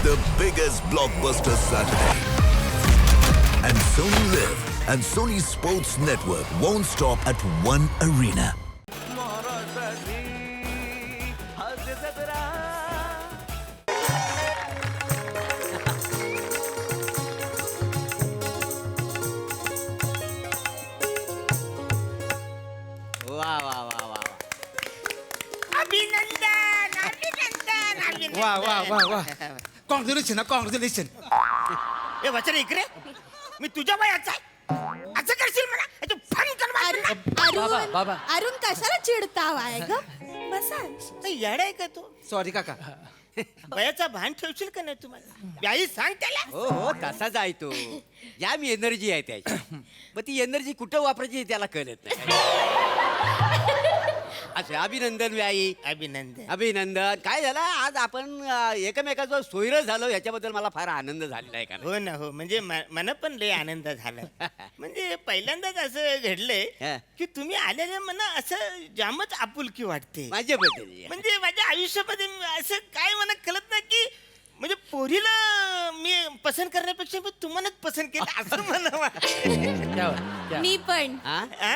the biggest blockbuster Saturday. And Sony Live and Sony Sports Network won't stop at one arena. वा वा वा वा अभिनंदन अभिनंदन अभिनंदन वा वा वा वा कॉंग्रॅच्युलेशन कॉंग्रॅच्युलेशन. ए वचन इकडे मी तुझ्या वयाचा आहे असं करशील मला तू फन कर बाबा, बाबा. अरुण कशाला चिडतावाय ग बसा. येड आहे का तू सॉरी काका. वयाचा भान ठेवशील का नाही तुम्हाला व्याई सांग त्याला हो हो तसाच आहे तो. या मी एनर्जी आहे त्याची पण ती एनर्जी कुठं वापरायची हे त्याला कळत नाही. अच्छा अभिनंदन व्याई अभिनंदन अभिनंदन. काय झालं आज आपण एकमेकाचं सोयरं झालो याच्याबद्दल मला फार आनंद झालेला आहे का हो ना हो म्हणजे मला पण लय आनंद झाला म्हणजे पहिल्यांदाच असं घडलंय हा. की तुम्ही आलेल्या मला असं जामच आपुलकी वाटते माझ्याबद्दल म्हणजे माझ्या आयुष्यामध्ये असं काय मला कळत नाही की म्हणजे पोरीला मी पसंत करण्यापेक्षा मी तुम्हालाच पसंत केलं असं मला वाटतं. मी पण हा? आ?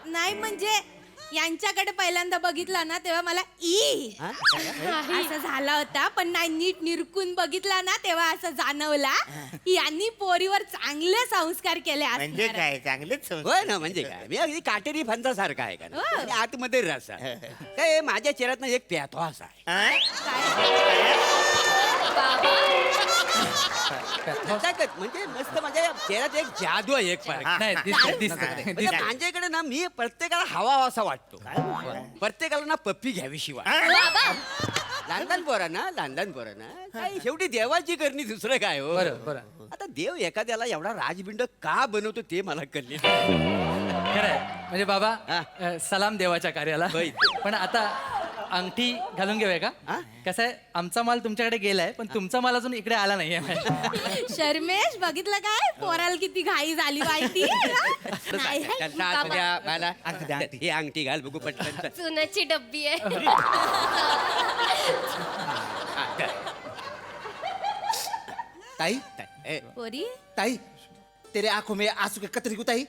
नाही म्हणजे यांच्याकडे पहिल्यांदा बघितला ना तेव्हा मला ई हा? असं झाला होता पण नाही नीट निरकून बघितला ना तेव्हा असं जाणवला की यांनी पोरीवर चांगले संस्कार केले म्हणजे असणार. काय चांगलेच संस्कार. होय ना म्हणजे काय मी अगदी काटेरी फंदासारखा आहे का ना? हो. आणि आतमध्ये रस आहे. काय माझ्या चेहऱ्यात एक प्याथवास आहे. आ? त्याच्यात म्हणजे मस्त माझ्या चेहऱ्यात एक जादू आहे एक फरक. नाही म्हणजे माझ्याकडे ना मी प्रत्येकाला हवा असा वाटतो. प्रत्येकाला ना पप्पी घ्यावीशी वाटतो. लहान पोरांना काय शेवटी देवाची करणी दुसरं काय हो. बरं बरं आता देव एखाद्याला एवढा राजबिंड का बनवतो ते मला कळले. खरंय म्हणजे बाबा हा. सलाम देवाच्या कार्याला. होय. पण आता अंगठी घालून घेऊया का? हा? कसं आहे आमचा माल तुमच्याकडे गेलाय पण तुमचा माल अजून इकडे आला नाहीये. शर्मेश बघितलं काय पोराला किती घाई झाली माहिती नाही त्यांचा हात द्या मला. ही अंगठी घाल बघू पटकन. चुनाची डब्बी आहे. ताई ए, पोरी ताई तेरे आंखों में आंसू के कतरी को ताई.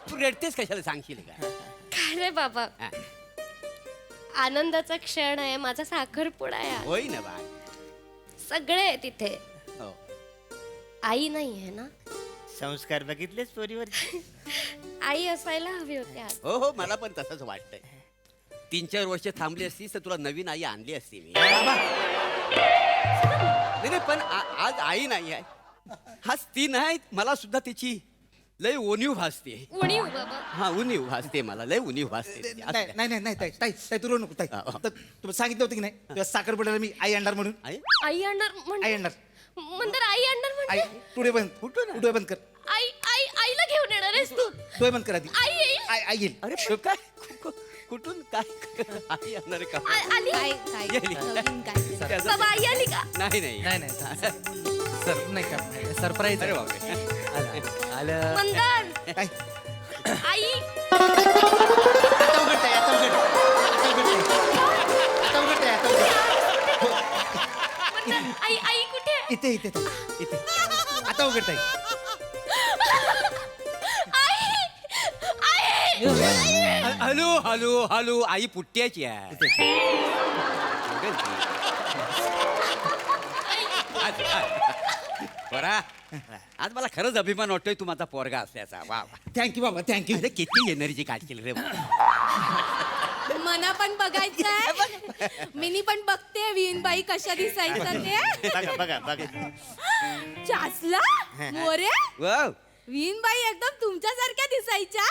तू रडतेस कशाला सांगशील का? काय रे बाबा हा. आनंदाचा क्षण आहे माझा साखरपुडा आहे आज. होय ना बाय. सगळे आहे तिथे. हो. आई नाही आहे ना. संस्कार बघितलेच पोरीवर आई असायला हवी होती आज. हो हो मला पण तसंच वाटतंय. 3-4 वर्ष थांबली असतीस तर तुला नवीन आई आणली असती मी. नाही पण आज आई नाही आहे. हाच ती नाही मला सुद्धा तिची लय उणीव भासते. उणीव बाबा. हा उणीव भासते मला लय उणीव भासते. नाही नाही नाही ताई ताई ताई तू रडू नको ताई. तर तुम्ही सांगितलं होतं की नाही तुला साखरपुड्याला मी आई आणणार म्हणून. आई? आई आणणार आई म्हणजे आणणार. मंदर आई आणणार आई म्हणजे टुडे बंद डोळे बंद कर. आई आई आईला घेऊन येणार आहेस तू. डोळे बंद कर आधी. आई येईल. आई येईल. अरे पण काय कुठून काय आई आणणार का? आली. काय काय नवीन काय बाबा आई आली का. नाही नाही नाही नाही सर नाही का सरप्राईज. अरे बापरे. आलं मंदर काय आई. आता उघडताय आता उघडताय मंदर आई आई कुठे आहे? इथे इथे इथे आता उघडताय. आई आई. हॅलो हॅलो हॅलो आई पुट्ट्याची आहे. बरा आज मला खरंच अभिमान वाटतोय तू माझा पोरगा असल्याचा. वा वा. थँक्यू बाबा थँक्यू. अरे किती एनर्जी काढशील रे. मना पण बघायचंय. मिनी पण बघते विनबाई कशा दिसायचं ते. बघा बघा बघा चासला मोरे वाव. विनबाई एकदम तुमच्यासारख्या दिसायच्या.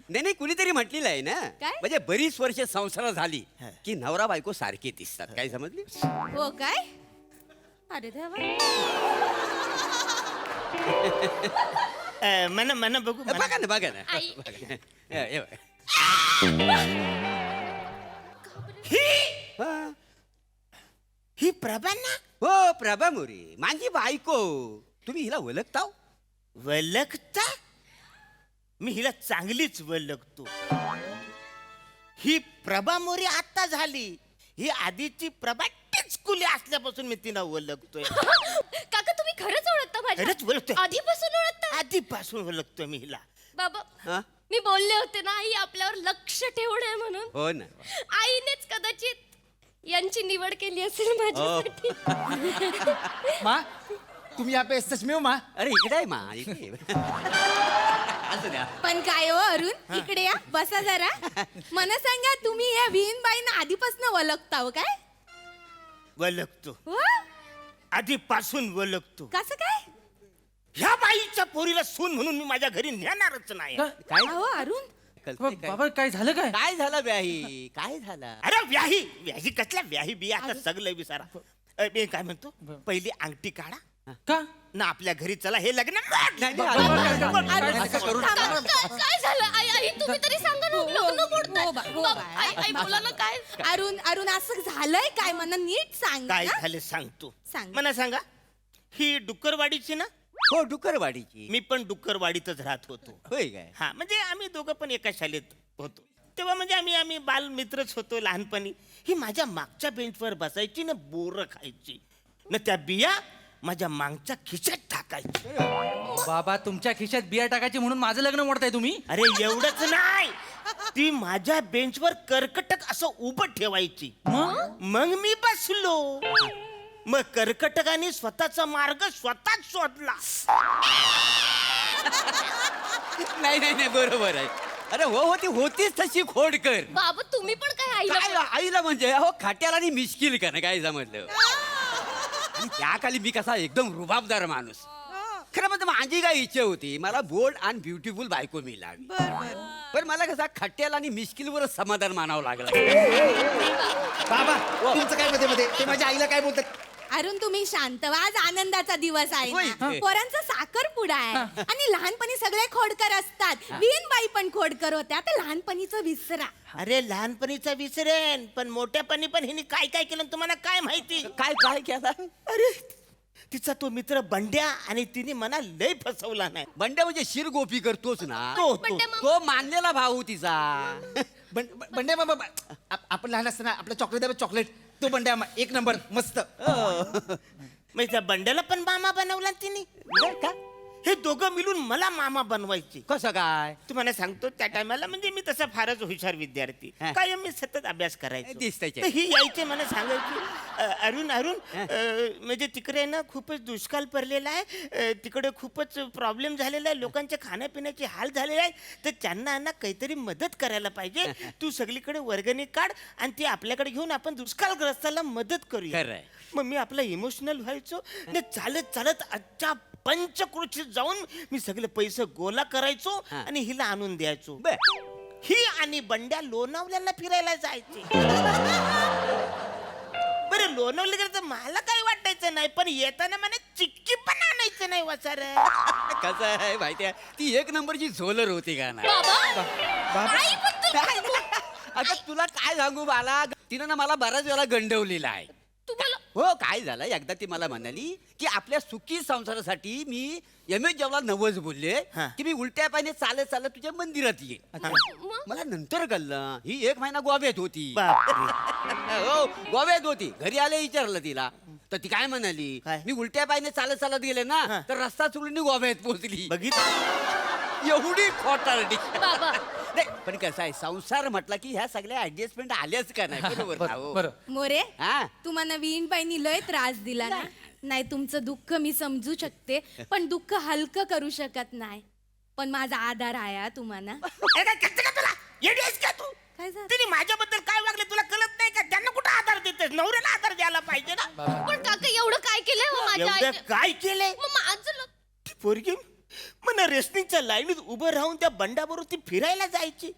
नाही नाही कुणीतरी म्हटलेलं आहे ना काय? म्हणजे बरीच वर्ष संसार झाली की नवरा बायको सारखे दिसतात. काय समजली? हो काय अरे देवा. मन बघू मना. बघा ना बघा ना. आई. बघा. हे बघा. हा. ही प्रभा ना हो प्रभा मोरे माझी बायको. तुम्ही हिला ओळखता? वलगता मी हिला चांगलीच वलगतो. ही प्रभा मोरे आता झाली ही आधीची प्रभातीच कुली असल्यापासून मी तिला ओळखतोय. काका तुम्ही खरंच ओळखता खरंच ओळखतोय. आधीपासून ओळखता आधीपासून ओळखतोय मी हिला. बाबा हा? मी बोलले होते ना आई आपल्यावर लक्ष ठेवणे म्हणून. हो ना. आईनेच कदाचित यांची निवड केली असेल माझ्यासाठी. माँ तुम यहाँ पे सच में हो माँ? अरे इकडे आहे मा इकडे. असं द्या. पण काय हो अरुण इकडे या बसा जरा. मला सांगा तुम्ही या विहीनबाईंना आधीपासून ओळखता हो काय? ओळखतो, हो? आधीपासून ओळखतो. कसं काय? ह्या बाईच्या पोरीला सून म्हणून मी माझ्या घरी नेणारच नाही. काय हो अरुण कळतंय काय? बाबा काय झालं काय? काय झालं व्याही काय झालं? अरे व्याही व्याही कसल्या व्याही बिया आता सगळं विचारा. मी काय म्हणतो, पहिली अंगठी काढा का? ना आपल्या घरी चला, हे लग्न असं करू नका. काय झालं आई आई तुम्ही तरी सांगा ना. लग्न मोडताय. हो बा, हो बाबा, बा. आई आई बोला ना काय. अरुण अरुण असं झालंय काय मला नीट सांग काय ना. झाले सांगतो. सांग. मला सांगा, ही डुक्करवाडीची ना? हो डुकरवाडीची. मी पण डुक्करवाडीतच राहत होतो. होय काय? हा म्हणजे आम्ही दोघं पण एका शाळेत होतो तेव्हा. म्हणजे आम्ही बालमित्रच होतो लहानपणी. ही माझ्या मागच्या बेंचवर बसायची ना, बोरं खायची ना, त्या बिया माझ्या मागच्या खिशात टाकायची. बाबा तुमच्या खिशात बिया टाकायची म्हणून माझं लग्न मोडताय तुम्ही? अरे एवढंच नाही, ती माझ्या बेंचवर कर्कटक असं उभं ठेवायची. मग मी बसलो. मग कर्कटकाने स्वतःचा मार्ग स्वतःच शोधला. नाही नाही नाही बरोबर आहे. अरे हो हो ती होतीच तशी खोडकर. बाबा तुम्ही पण काय काय आईला आईला म्हणजे अहो खाट्याला आणि मिश्किल का ना काय समजलं. आणि त्याखाली मी कसा एकदम रुबाबदार माणूस. खरं म्हणजे माझी काय इच्छा होती, मला बोल्ड आणि ब्युटिफुल बायको मिळावी. पण मला कसा खट्ट्याला आणि मिश्किलवरच समाधान मानावं लागलं. बाबा तुमचं काय मध्ये मध्ये ते माझ्या आईला काय बोलतात? अरुण तुम्ही शांत व्हा. आज आनंदाचा दिवस आहे होय. ना. पोरांचा साखरपुडा आहे आणि लहानपणी सगळे खोडकर असतात. विहीनबाई पण खोडकर होत्या. आता लहानपणीचं विसरा. अरे लहानपणीचा विसरेन, पण मोठ्यापणी पण हिने काय काय केलं तुम्हाला काय माहिती? काय काय केलं? अरे तिचा तो मित्र बंड्या, आणि तिने मला लय फसवला नाही. बंड्या म्हणजे शिरगोपी करतोच ना. बंड्या मग- तो मानलेला भाऊ तिचा. बंड्या बाबा आपण लहान असताना आपलं चॉकलेट चॉकलेट तो बंड्या एक नंबर मस्त. मग त्या बंड्याला पण मामा बनवला तिने. का? हे दोघं मिळून मला मामा बनवायचे. कसं काय? तुम्हाला सांगतो, त्या टायमाला म्हणजे मी तसा फारच हुशार विद्यार्थी, हा. कायम मी सतत अभ्यास करायचो. दिसतंय. तर ही यायचे मला सांगायची, अरुण म्हणजे तिकडे ना खूपच दुष्काळ पडलेला आहे, तिकडे खूपच प्रॉब्लेम झालेला आहे, लोकांच्या खाण्यापिण्याचे हाल झालेले आहेत, तर त्यांना ना काहीतरी मदत करायला पाहिजे. तू सगळीकडे वर्गणी काढ आणि ती आपल्याकडे घेऊन आपण दुष्काळग्रस्ताला मदत करूया. खरंय. मग मी आपला इमोशनल व्हायचो न, चालत चालत आजच्या पंचकृषीत जाऊन मी सगळे पैसे गोळा करायचो हा. आणि हिला आणून द्यायचो. बर. ही आणि बंड्या लोणावल्याला फिरायला जायचे. बरं लोणावले तर मला काही वाटायचं नाही, पण येताना मला चिक्की पण आणायचं नाही वाचार. कसं आहे माहितीये, ती एक नंबरची झोलर होती का ना. बाबा आई पण आता तुला काय सांगू बाला, तिनं ना मला बऱ्याच वेळा गंडवलेला आहे. तुम्हाला हो काय झालं, एकदा ती मला म्हणाली की आपल्या सुखी संसारासाठी मी एम.एस. जेवला नवस बोलले हा. की मी उलट्या पायाने चालत चालत तुझ्या मंदिरात ये. मला नंतर कळलं ही 1 महिना गोव्यात होती. हो गोव्यात होती. घरी आले विचारलं तिला, तर ती काय म्हणाली, काय? मी उलट्या पायाने चालत चालत गेले ना हा. तर रस्ता चुकून गोव्यात पोहोचली. बघितलं एवढी खोटारडी. बाबा नाही पण कसं आहे, संसार म्हटला की ह्या सगळ्या ऍडजस्टमेंट आल्याच का नाही. बरोबर ना हो? बरं मोरे हा. तुम्हाला विहीनबाईंनी लय त्रास दिला ना. नाही तुमचं दुःख मी समजू शकते, पण दुःख हलकं करू शकत नाही. पण माझा आधार आहे हा तुम्हाला. ए, काय कळतं का तुला? येडी आहेस का तू? काय झालं? तिने माझ्याबद्दल काय वागले तुला कळत नाही का? त्यांना कुठं आधार देतेस? नवऱ्याला आधार द्यायला पाहिजे ना. पण काका एवढं काय केलंय हो माझ्या एवढं आईने? काय केलंय? मग माझं ती पोरगी मला रेशनिंगच्या लाईनीत उभं राहून त्या बंडाबरोबर ती फिरायला जायची.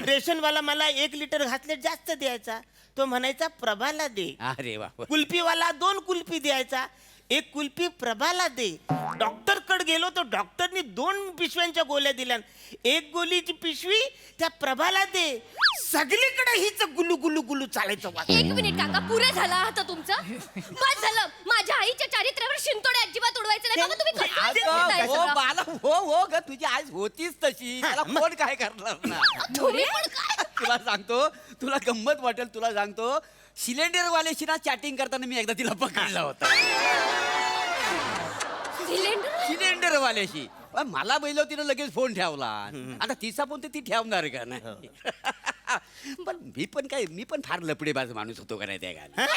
रेशनवाला मला 1 लिटर घातले जास्त द्यायचा, तो म्हणायचा प्रभाला दे. अरे वा. कुल्फीवाला 2 कुल्फी द्यायचा, 1 कुल्फी प्रभाला दे. डॉक्टर कडे गेलो तर डॉक्टरनी 2 पिशव्यांच्या गोळ्या दिल्या, 1 गोळीची पिशवी त्या प्रभाला दे. सगळीकडे हीच गुलू गुलू गुलू चालायचं वास. 1 मिनिट काका पुरे झाला आता तुमचं. बस झालं. माझ्या आईच्या चारित्र्यावर शिंतोडे अजिबात उडवायचे ठेवायचं नाही बाबा, तुम्ही कसं करताय अगं, हो सगळं? बाला हो गं, तुझी आज होतीच तशी, त्याला कोण काय करणार ना. तुम्ही पण काय? तुला सांगतो, तुला गंमत वाटेल, तुला सांगतो, सिलेंडरवाल्याशी ना चॅटिंग करताना मी एकदा तिला पकडला होता. सिलेंडरवाल्याशी पण मला बैल तिनं लगेच फोन ठेवला. आता तिचा फोन तर ती ठेवणार का नाही. पण मी पण फार लपडेबाज माणूस होतो का नाही त्या गाण्यात.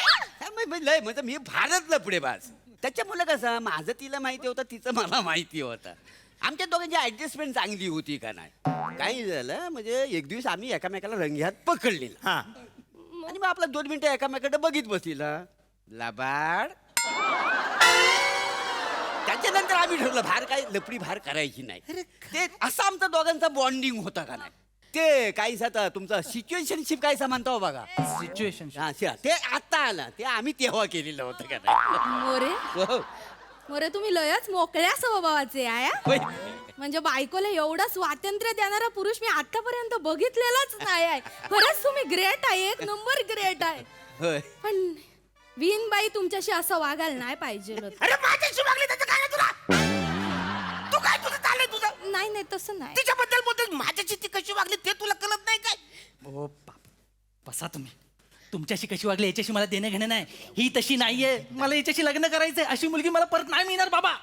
लय म्हणजे मी फारच लपडेबाज. त्याच्यामुळे कसं माझं तिला माहिती होतं, तिचं मला माहिती होतं. आमच्या दोघांची ऍडजस्टमेंट चांगली होती का नाही. काही झालं म्हणजे एक दिवस आम्ही एकामेकाला रंग्यात पकडलेलं हा आणि मग आपला 2 मिनिटं एकामेकडे बघित बसलेला लबाड. त्याच्यानंतर आम्ही ठरवलं भार काय लपडी भार करायची नाही. ते असं आमचा दोघांचा बॉन्डिंग होता का नाही. ते काहीच आता तुमचं सिच्युएशनशिप काय म्हणतो बघा. सिच्युएशन ते आता आलं, ते आम्ही तेव्हा केलेलं होतं का नाही. मोरे हो. मोरे तुम्ही लयच मोकळ्या स्वभावाचे आया. होय. म्हणजे बायकोला एवढं स्वातंत्र्य देणारा पुरुष मी आतापर्यंत बघितलेलाच नाही आहे. खरंच तुम्ही ग्रेट आहे, 1 नंबर ग्रेट आहे. होय. पण विनबाई तुमच्याशी असं वागायला नाही पाहिजे होतं. अरे माझ्याशी वागली त्याचं काय नाही तुला. तू काय तुझं चाललंय तुझं. नाही तसं नाही. तिच्याबद्दल बोलतोय, माझ्याशी ती कशी वागली ते तुला कळत नाही काय. हो बसा तुम्ही. तुमच्याशी कशी वागली याच्याशी मला देणं घेणं नाही. ही तशी नाहीये, मला याच्याशी लग्न करायचंय. अशी मुलगी मला परत नाही मिळणार बाबा.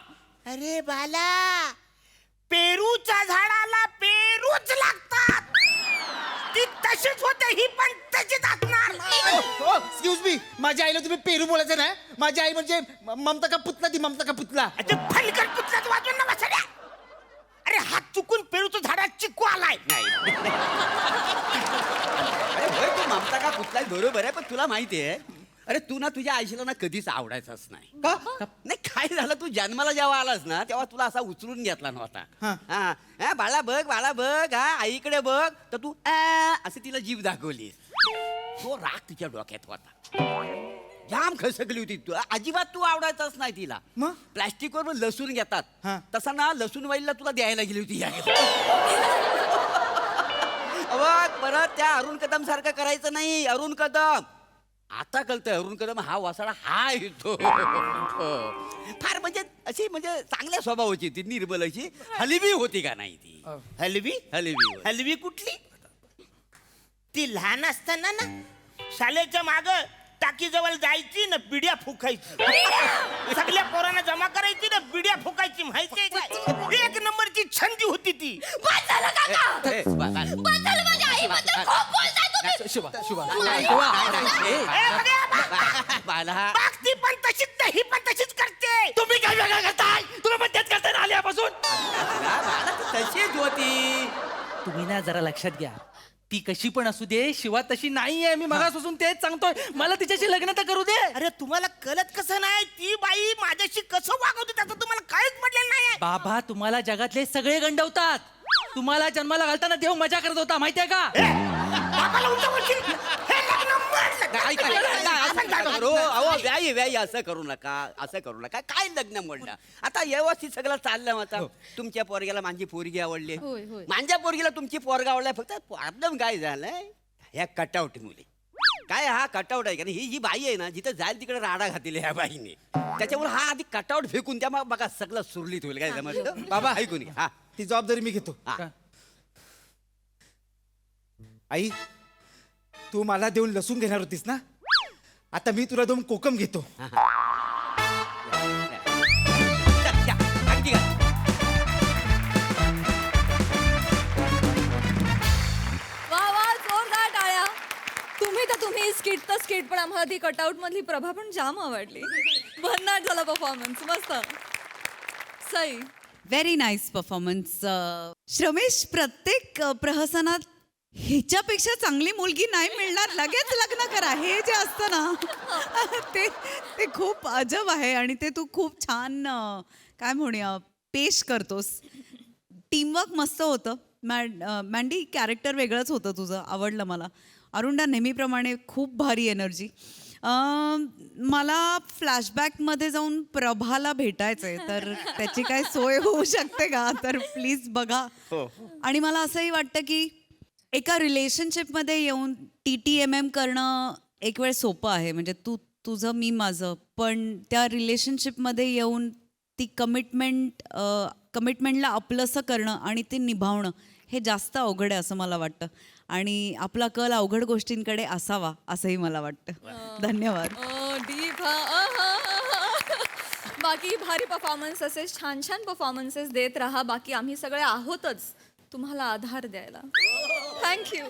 अरे बाला, पेरूच्या झाडाला पेरूच लागतात. ती तशीच होते, ही पण तशीच असणार. एक्सक्यूज मी, माझ्या आईला तुम्ही पेरू बोलायचं नाही. माझी आई म्हणजे ममता का पुतला, ती ममता का पुतला. अरे फलकर पुतलाच वाजून ना बसड्या. अरे हात चुकून पेरूच्या झाडात चिक्कू आलाय. नाही. अरे होय, तू ममता का पुतला बरोबर आहे, पण तुला माहिती आहे अरे तू ना तुझ्या आईशीला ना कधीच आवडायचंच नाही. का? नाही काय झालं, तू जन्माला जेव्हा आलास ना तेव्हा तुला असा उचलून घेतला नव्हता. हा बाळा बघ हा आईकडे बघ, तर तू असं तिला जीव दाखवलीस. तो राग तिच्या डोक्यात होता. जाम खसकली होती तू, अजिबात तू आवडायचाच नाही तिला. मग? प्लॅस्टिकवर लसूण घेतात हा. तसा ना लसूण वाईला तुला द्यायला गेली होती. अवघ परत त्या अरुण कदम सारखं करायचं नाही. अरुण कदम आता कळतंय, अरुण कदम हा वासाडा हा येतो. फार म्हणजे अशी म्हणजे चांगल्या स्वभावाची ती, निर्मल अशी हलवी होती का नाही ती. हलवी हलवी होती. हलवी कुठली. ती लहान असताना ना शाळेच्या माग टाकीजवळ जायची ना, बिड्या फुकायची. सगळ्या पोरांना जमा करायची ना, बिड्या फुकायची. माहितीये काय, 1 नंबरची छंदी होती ती. बस झालं काका. ए, बा- बस झालं, माझ्या आईबद्दल खूप बोलताय तुम्ही. शुभा शुभा नाही, नाही, ए, बघ, बाला बघ, ती पण तशीच नाही, ही पण तशीच करते. तुम्ही काय वेगळं करताय. तुला पण तेच करताय ना आल्यापासून. बाला ती तशीच होती. तुम्ही ना जरा लक्षात घ्या, ती कशी पण असू दे, शिवा तशी नाहीये. मी मगापासून तेच सांगतोय, मला तिच्याशी लग्न तर करू दे. अरे तुम्हाला कळत कसं नाही, ती बाई माझ्याशी कसं वागवते त्याचं तुम्हाला काहीच म्हटलेलं नाही. बाबा तुम्हाला जगातले सगळे गंडवतात. तुम्हाला जन्माला घालताना देव मजा करत होता, माहितीये का. बाबाला उलटं बोलशील. हे लग्न मोडलं. व्याई असं करू नका. काय लग्न म्हणलं, आता व्यवस्थित सगळं चाललं. आता तुमच्या पोरग्याला माझी पोरगी आवडली, होय, होय. माझ्या पोरगीला तुमची पोरगा आवडलाय. फक्त प्रॉब्लेम काय झालाय, ह्या कटआउट मुले. काय हा कटआउट आहे का ही जी बाई आहे ना, जिथं जाईल तिकडे राडा घातलेला ह्या बाईने. त्याच्यामुळे हा आधी कटआउट फेकून त्या मग बघा सगळं सुरलीत होईल. काय समजलं बाबा, ऐकून घ्या. हा ती जबाबदारी मी घेतो. हा. आई, तू मला देऊन लसूण घेणार होतीस ना, आता मी तुला देऊन कोकम घेतो. अगदी का? वा जोरदार टाळ्या. तुम्ही स्किट पण आम्हाला ती कटआउट मधली प्रभा पण जाम आवडली. भन्नाट झाला परफॉर्मन्स, मस्त Sai. Very nice performance. Shramesh, प्रत्येक प्रहसनात ह्याच्यापेक्षा चांगली मुलगी नाही मिळणार, लगेच लग्न करा, हे जे असतं ना ते खूप अजब आहे. आणि ते तू खूप छान काय म्हणूया पेश करतोस. टीमवर्क मस्त होतं. मँडी, कॅरेक्टर वेगळंच होतं तुझं, आवडलं मला. अरुणा नेहमीप्रमाणे खूप भारी एनर्जी. मला फ्लॅशबॅकमध्ये जाऊन प्रभाला भेटायचं आहे, तर त्याची काय सोय होऊ शकते का, तर प्लीज बघा. आणि मला असंही वाटतं की एका रिलेशनशिपमध्ये येऊन TTMM करणं एक वेळ सोपं आहे, म्हणजे तू तुझं मी माझं, पण त्या रिलेशनशिपमध्ये येऊन ती कमिटमेंटला आपलंसं करणं आणि ते निभावणं हे जास्त अवघड आहे असं मला वाटतं. आणि आपला कल अवघड गोष्टींकडे असावा असंही मला वाटतं. धन्यवाद. डीप बाकी भारी परफॉर्मन्स असे छान छान परफॉर्मन्सेस देत राहा. बाकी आम्ही सगळे आहोतच तुम्हाला आधार द्यायला. थँक्यू.